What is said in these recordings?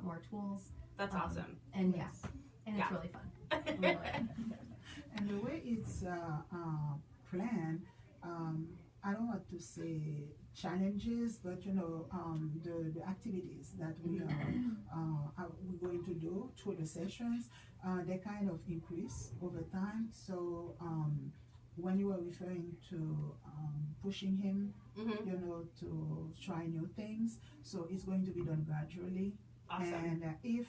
more tools. That's awesome. And Yes. and Yeah. it's really fun. Really. And the way it's planned, I don't want to say challenges, but the activities that we're going to do through the sessions, they kind of increase over time. So when you were referring to pushing him, to try new things, so it's going to be done gradually. Awesome. And if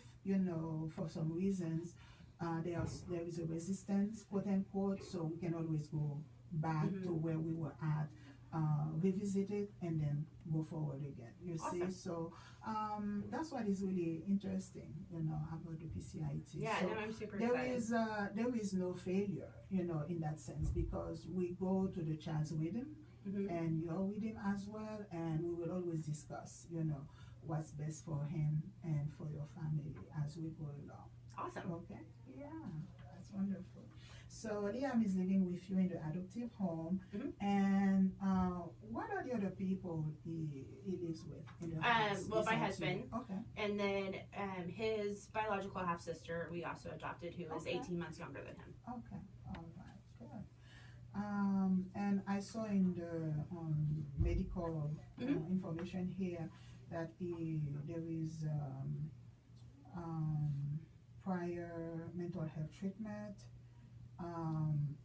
for some reasons there is a resistance, quote unquote, so we can always go back to where we were at, revisit it, and then go forward again. You Awesome. see, so that's what is really interesting, about the PCIT. Yeah, so no, I'm super there excited. there is no failure, in that sense, because we go to the child's rhythm, and you're with him as well, and we will always discuss, what's best for him and for your family as we go along. Awesome. Okay, yeah, that's wonderful. So Liam is living with you in the adoptive home, and what are the other people he lives with in the house? Well, my besides you? husband. Okay. And then his biological half sister we also adopted, who is Okay. 18 months younger than him. Okay, all right, good. And I saw in the medical information here that there is prior mental health treatment,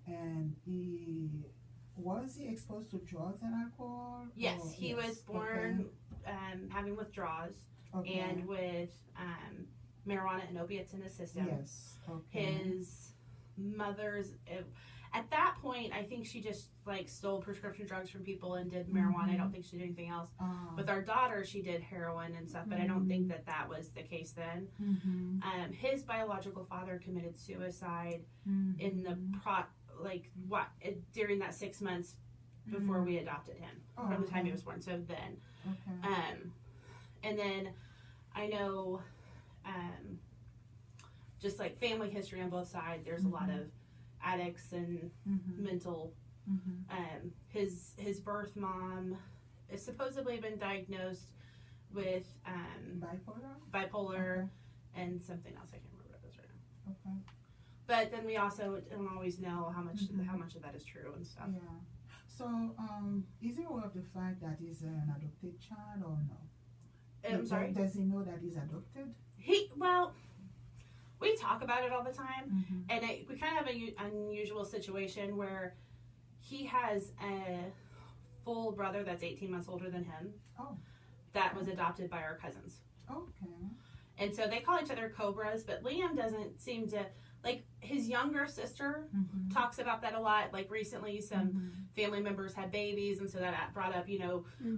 and was he exposed to drugs and alcohol? Yes, Or- he yes, was born having withdrawals okay. and with marijuana and opiates in his system. Yes, okay. His mother's at that point, I think she just like stole prescription drugs from people and did marijuana. I don't think she did anything else. With our daughter, she did heroin and stuff, but I don't think that was the case then. His biological father committed suicide in the during that 6 months before we adopted him, from the time he was born. So then, Okay. and then I know, just like family history on both sides, there's a lot of addicts and mental. His birth mom has supposedly been diagnosed with bipolar and something else. I can't remember what it is right now. Okay. But then we also don't always know how much of that is true and stuff. Yeah. So, is he aware of the fact that he's an adopted child or no? I'm sorry? Does he know that he's adopted? We talk about it all the time, and we kind of have an unusual situation where he has a full brother that's 18 months older than him. Oh. That was adopted by our cousins. Okay. And so they call each other Cobras, but Liam doesn't seem to, like, his younger sister talks about that a lot. Like, recently some family members had babies, and so that brought up,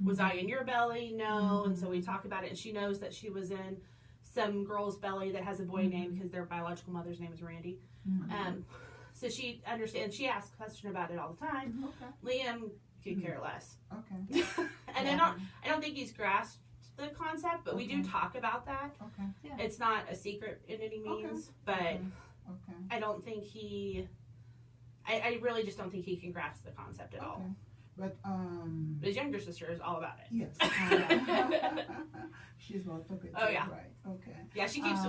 was I in your belly? No. And so we talk about it, and she knows that she was in some girl's belly that has a boy name because their biological mother's name is Randy. So she understands. She asks questions about it all the time. Okay. Liam could care less. Okay. And I don't think he's grasped the concept, but we do talk about that. Okay. Yeah. It's not a secret in any means, but Okay. I don't think I really just don't think he can grasp the concept at all. But His younger sister is all about it. yes. She's more talkative. Oh, yeah. Right. Okay. Yeah, she keeps.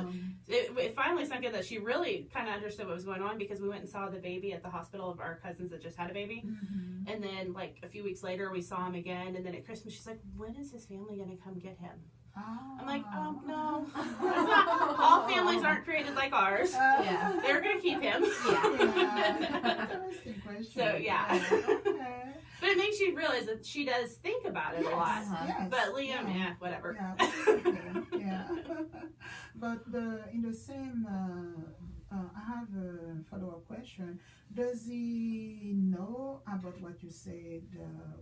It finally sunk in that she really kind of understood what was going on, because we went and saw the baby at the hospital of our cousins that just had a baby, and then like a few weeks later we saw him again, and then at Christmas she's like, "When is his family gonna come get him?" I'm like, no. That's not, all families aren't created like ours. Yeah. They're gonna keep him. Interesting question. So yeah. Okay. But it makes you realize that she does think about it a lot. Yes. But Liam, whatever. Yeah. Okay. Yeah. But in the same, I have a follow-up question. Does he know about what you said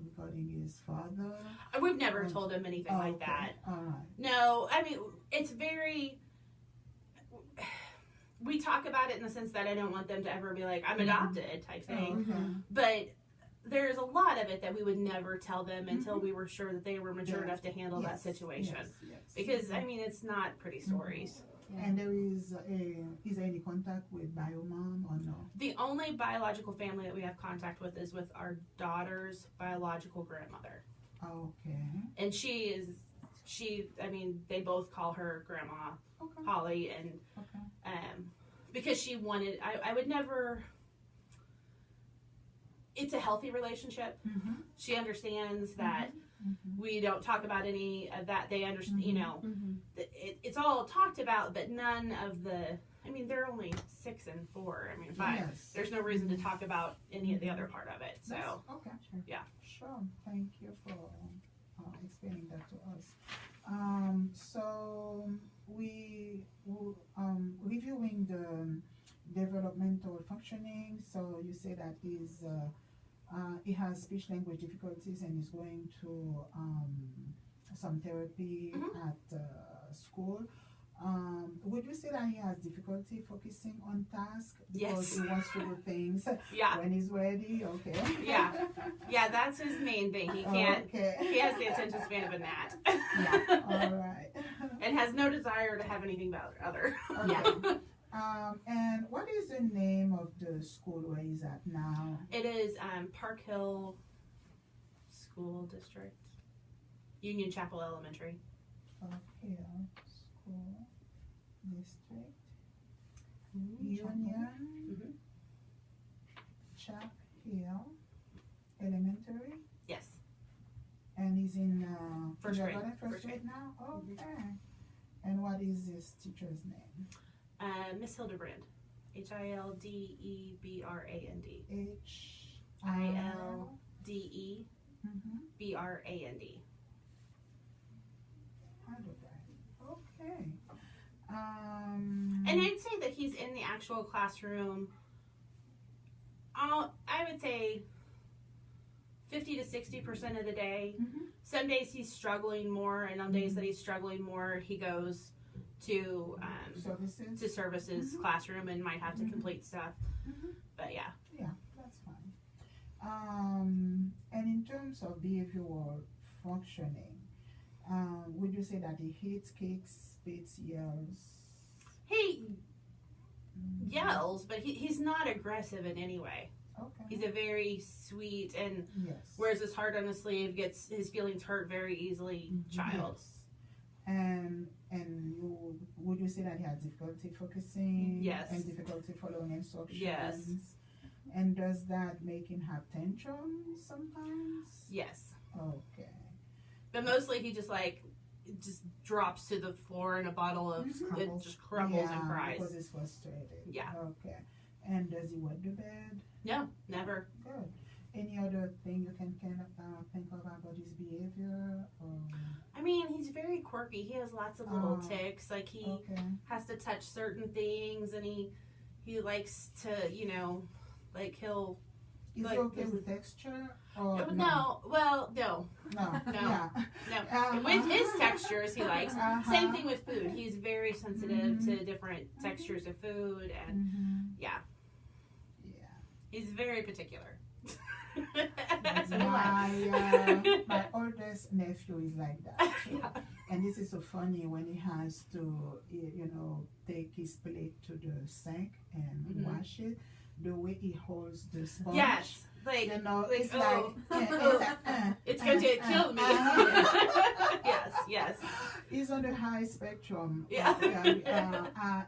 regarding his father? We've never told him anything like that. All right. No, I mean, it's very. We talk about it in the sense that I don't want them to ever be like, I'm adopted type thing. But there's a lot of it that we would never tell them until we were sure that they were mature enough to handle that situation. Yes. Because, I mean, it's not pretty stories. And is there any contact with biomom or no? The only biological family that we have contact with is with our daughter's biological grandmother. Okay. And she is they both call her Grandma Okay. Holly, and Okay. because she wanted, I would never. It's a healthy relationship. Mm-hmm. She understands that Mm-hmm. we don't talk about any of that. They understand, Mm-hmm. it's all talked about, but none of the. I mean, they're only 6 and 4. I mean, 5. Yes. There's no reason to talk about any of the other part of it. So. Okay. Sure. Yeah. Sure. Thank you for explaining that to us. So we reviewing the developmental functioning. So you say that he has speech language difficulties and is going to some therapy Mhm. at school. Would you say that he has difficulty focusing on task because Yes. he wants to do things Yeah. when he's ready? Okay. Yeah, that's his main thing. He can't. Okay. He has the attention span of a gnat. All right. And has no desire to have anything about other. Okay. And what is the name of the school where he's at now? It is Park Hill School District, Union Chapel Elementary. Park Hill School District, Union Mhm. Chap Hill Elementary, Yes. and he's in First grade. kindergarten, first grade now. Okay. And what is his teacher's name? Miss Hildebrand. Hildebrand. Mhm. Hildebrand. Okay. And I'd say that he's in the actual classroom. I would say 50 to 60% of the day. Mhm. Some days he's struggling more, and on days that he's struggling more, he goes to services. services classroom and might have to Mhm. complete stuff. Mhm. But yeah. Yeah, that's fine. And in terms of behavioral functioning, would you say that he hits, kicks, spits, yells? He Mhm. yells, but he's not aggressive in any way. Okay. He's a very sweet and Yes. wears his heart on his sleeve, gets his feelings hurt very easily child. Yes. And would you say that he has difficulty focusing? Yes. And difficulty following instructions? Yes. And does that make him have tantrums sometimes? Yes. Okay. But mostly he just drops to the floor in a bottle of it just crumbles and cries. Because he's frustrated. Yeah. Okay. And does he wet the bed? No, never. Good. Any other thing you can think of about his behavior? Or? I mean, he's very quirky. He has lots of little ticks. Like he Okay. has to touch certain things, and he likes to, like he'll. Is like, he okay with texture? Or No, well, no. No. No. Yeah. No. With his textures, he likes. Uh-huh. Same thing with food. He's very sensitive to different textures of food, and Mhm. yeah, Yeah. he's very particular. My oldest nephew is like that. So. Yeah. And this is so funny when he has to, take his plate to the sink and wash it. The way he holds the sponge. Yes, like It's oh. It's going to kill me. Yes. He's on the high spectrum. Yeah.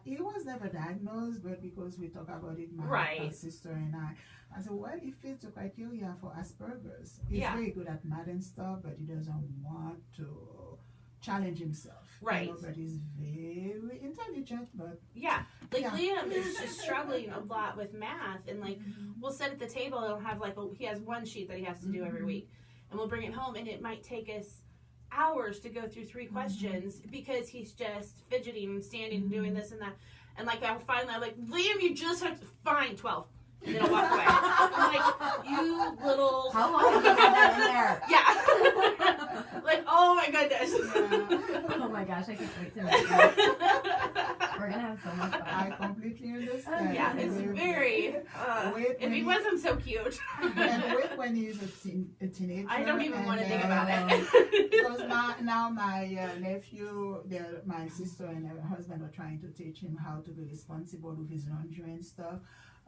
He was never diagnosed, but because we talk about it, my Right. sister and I said, well, he fits the criteria for Asperger's. He's Yeah. very good at math and stuff, but he doesn't want to challenge himself. Right. But he's very intelligent, but Yeah, like Yeah. Liam is just struggling a lot with math, and like we'll sit at the table and he'll have he has one sheet that he has to do every week, and we'll bring it home, and it might take us hours to go through 3 questions because he's just fidgeting and standing and doing this and that, and like I'm like, Liam, you just have to find 12. And then I'll walk away. I'm like, you little. How long have you had that in there? Yeah. Like, oh my goodness. Oh my gosh, I can't wait to meet you. We're gonna have so much fun. I completely understand. Yeah, it's very. If he wasn't so cute. And wait when he's a teenager. I don't even want to think about it. it. Because now my nephew, my sister and her husband are trying to teach him how to be responsible with his laundry and stuff.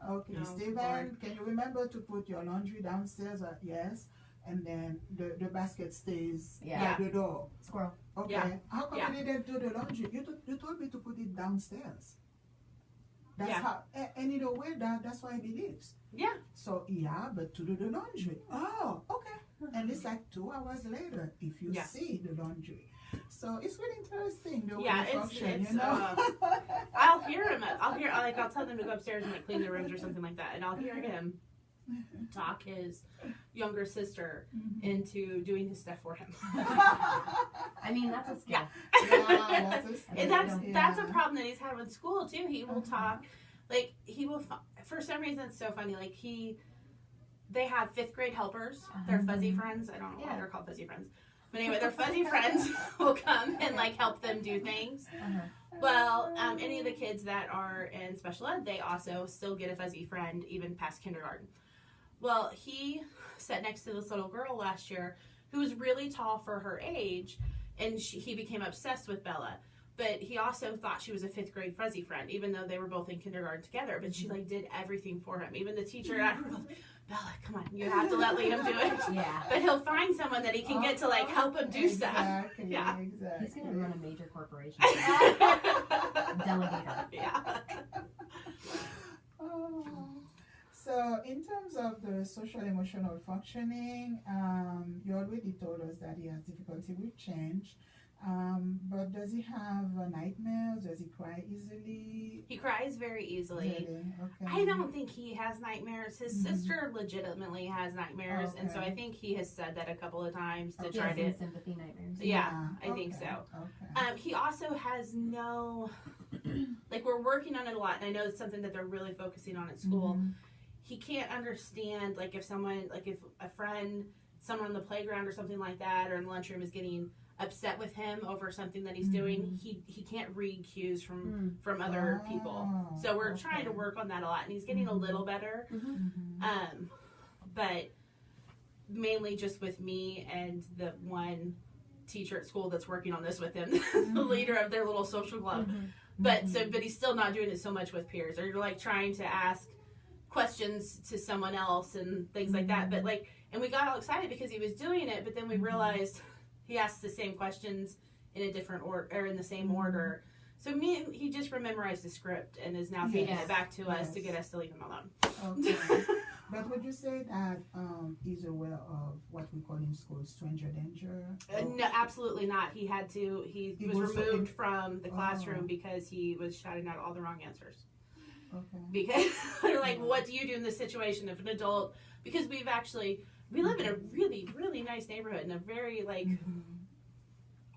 Okay, Oh, Steven, Lord. can you remember to put your laundry downstairs? Yes. and then the basket stays Yeah. by the door. Squirrel. Okay. Yeah. How come Yeah. you didn't do the laundry? You told me to put it downstairs. That's Yeah. how, and in a way that's why he believes. Yeah. So yeah, but to do the laundry. Oh, okay. And it's like 2 hours later if you Yeah. see the laundry. So it's really interesting the way Yeah, they it's- function, it's, you know. I'll hear him. I'll tell them to go upstairs and like clean their rooms or something like that, and I'll hear him talk his younger sister into doing his stuff for him. I mean, that's a skill. Yeah. Yeah, that's a And that's a yeah. problem that he's had with school too. He will talk, like he will. For some reason, it's so funny. Like they have 5th grade helpers. They're fuzzy friends. I don't know why they're called fuzzy friends, but anyway, their fuzzy friends will come and like help them do things. Well, any of the kids that are in special ed, they also still get a fuzzy friend even past kindergarten. Well, he sat next to this little girl last year who was really tall for her age, and he became obsessed with Bella. But he also thought she was a 5th grade fuzzy friend, even though they were both in kindergarten together. But she like did everything for him. Even the teacher and I were both, Bella, come on, you have to let Liam do it. Yeah. But he'll find someone that he can get to like help him do stuff. Exactly, Yeah. exactly. He's gonna run a major corporation. Delegator. Yeah. Oh. So in terms of the social emotional functioning, you already told us that he has difficulty with change. But does he have nightmares? Does he cry easily? He cries very easily. Really? Okay. I don't think he has nightmares. His sister legitimately has nightmares, and so Okay. I think he has said that a couple of times to Okay. try Some to. sympathy nightmares. Yeah, I think okay, so. Okay. He also has no, like we're working on it a lot, and I know it's something that they're really focusing on at school. Mhm. He can't understand, like if someone, like if a friend, someone on the playground or something like that, or in the lunchroom is getting upset with him over something that he's doing, he can't read cues from other people. Oh, So we're trying to okay. work on that a lot, and he's getting a little better. Mhm. But mainly just with me and the one teacher at school that's working on this with him, the leader of their little social club. But he's still not doing it so much with peers, or you're like trying to ask questions to someone else and things like that. But like, and we got all excited because he was doing it, but then we realized he asked the same questions in a different order, or in the same order. So he just memorized the script and is now feeding Yes. it back to us to Yes. get us to leave him alone. Okay. But would you say that he's aware of what we call in school stranger danger? No, absolutely not. He had to. He He was was so- removed from the classroom Oh. because he was shouting out all the wrong answers. Okay. Because they're like, what do you do in this situation if an adult? Because we live in a really, really nice neighborhood in a very like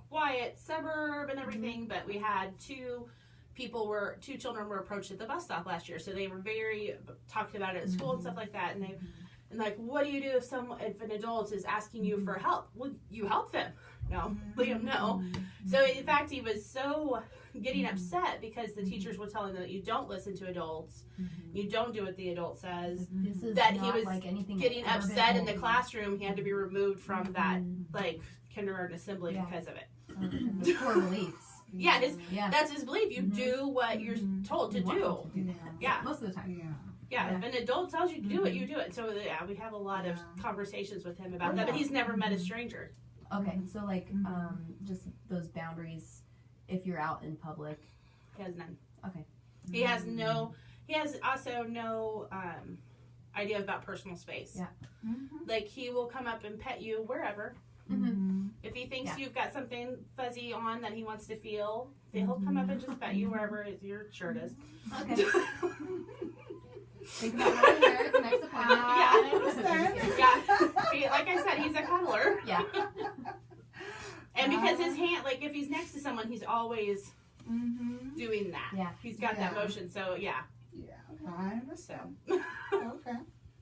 quiet suburb and everything. But we had two children were approached at the bus stop last year, so they were very talked about it at school and stuff like that. And like, what do you do if an adult is asking you for help? Well, you help them. No, Liam, no. So in fact, he was so getting upset because the teachers were telling him that you don't listen to adults, you don't do what the adult says. This is That he not was like anything Getting that's ever been upset in the told. classroom, he had to be removed from that like kindergarten assembly Yeah. because of it. His core beliefs. Yeah, Yeah. that's his belief. You do what you're told to You want do. them to do Yeah. Most of the time. Yeah. Yeah, if an adult tells you to do it, you do it. So yeah, we have a lot of conversations with him about that, but he's never met a stranger. Okay, so like just those boundaries if you're out in public. He has none. Okay. He has also no idea about personal space. Yeah. Like he will come up and pet you wherever. If he thinks you've got something fuzzy on that he wants to feel, he'll come up and just pet you wherever your shirt is. Okay. Think about right here at the next appointment. I understand. Yeah. Like I said, he's a cuddler. Yeah. And because his hand, like if he's next to someone, he's always doing that. Yeah. He's got that Yeah. motion. So yeah. Yeah, I understand. So. Okay,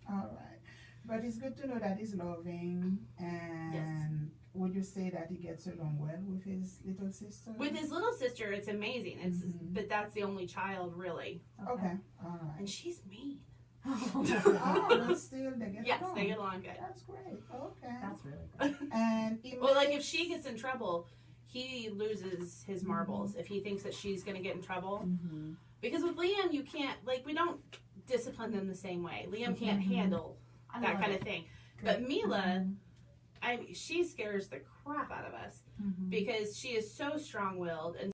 all right. But it's good to know that he's loving, and would you say that he gets along well with his little sister? With his little sister, it's amazing. But that's the only child, really. Okay, all right. And she's mean. Oh, but still they get Yes, along. they get along good. That's great. Okay. That's really good. And Well, like if she gets in trouble, he loses his marbles if he thinks that she's going to get in trouble. Because with Liam, you can't, like, we don't discipline them the same way. Liam can't handle that kind of thing. But Mila, she scares the crap out of us because she is so strong-willed and